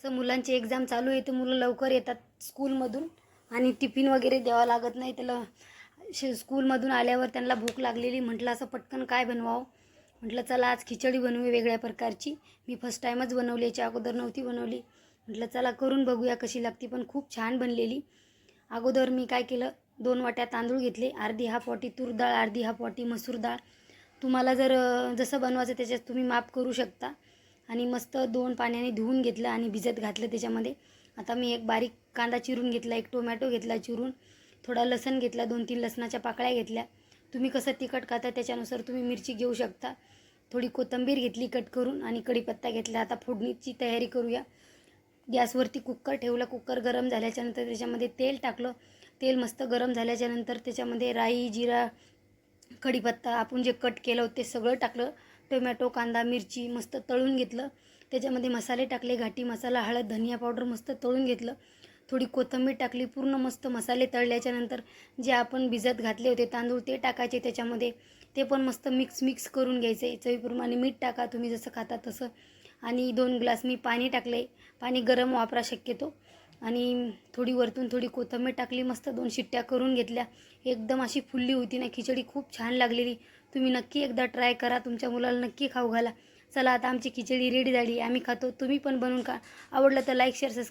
असं मुलांची एक्झाम चालू आहे तर मुलं लवकर येतात स्कूलमधून आणि टिफिन वगैरे द्यावा लागत नाही त्याला. स्कूलमधून आल्यावर त्यांना भूक लागलेली, म्हटलं असं पटकन काय बनवावं. म्हटलं चला आज खिचडी बनवूया वेगळ्या प्रकारची. मी फर्स्ट टाईमच बनवली, याच्या अगोदर नव्हती बनवली. म्हटलं चला करून बघूया कशी लागते, पण खूप छान बनलेली. अगोदर मी काय केलं, 2 वाट्या तांदूळ घेतले, अर्धी हाफ वाटी तूर डाळ, अर्धी हाफ वाटी मसूर डाळ. तुम्हाला जर जसं बनवायचं त्याच्यात तुम्ही माप करू शकता. आणि मस्त 2 पाण्याने धुवून घेतलं आणि भिजत घातलं त्याच्यामध्ये. आता मी एक बारीक कांदा चिरून घेतला, एक टोमॅटो घेतला चिरून, थोडा लसण घेतला, 2-3 लसणाच्या पाकळ्या घेतल्या. तुम्ही कसं तिखट खाता त्याच्यानुसार तुम्ही मिरची घेऊ शकता. थोडी कोथिंबीर घेतली कट करून आणि कढीपत्ता घेतला. आता फोडणीची तयारी करूया. गॅसवरती कुकर ठेवला. कुकर गरम झाल्याच्यानंतर त्याच्यामध्ये तेल टाकलं. तेल मस्त गरम झाल्याच्यानंतर त्याच्यामध्ये राई, जिरा, कढीपत्ता आपण जे कट केलं होतं ते सगळं टाकलं. टोमॅटो, कांदा, मिरची मस्त तळून घेतलं. त्याच्यामध्ये मसाले टाकले, घाटी मसाला, हळद, धनिया पावडर मस्त तळून घेतलं. थोडी कोथिंबीर टाकली. पूर्ण मस्त मसाले तळल्याच्यानंतर जे आपण भिजत घातले होते तांदूळ ते टाकायचे त्याच्यामध्ये. ते पण मस्त मिक्स करून घ्यायचे. चवीप्रमाणे मीठ टाका तुम्ही जसं खाता तसं. आणि 2 ग्लास मी पाणी टाकले. पाणी गरम वापरा शक्यतो. आणि थोडी वरतून थोडी कोथिंबीर टाकली. मस्त 2 शिट्ट्या करून घेतल्या. एकदम अशी फुलली होती ना खिचडी, खूप छान लागलेली. तुम्ही नक्की एकदा ट्राय करा, तुमच्या मुलाला नक्की खाऊ घाला. चला आता आमची खिचडी रेडी झाली, आम्ही खातो. तुम्ही पण बनवून आवडलं तर लाईक, शेअर, सबस्क्राईब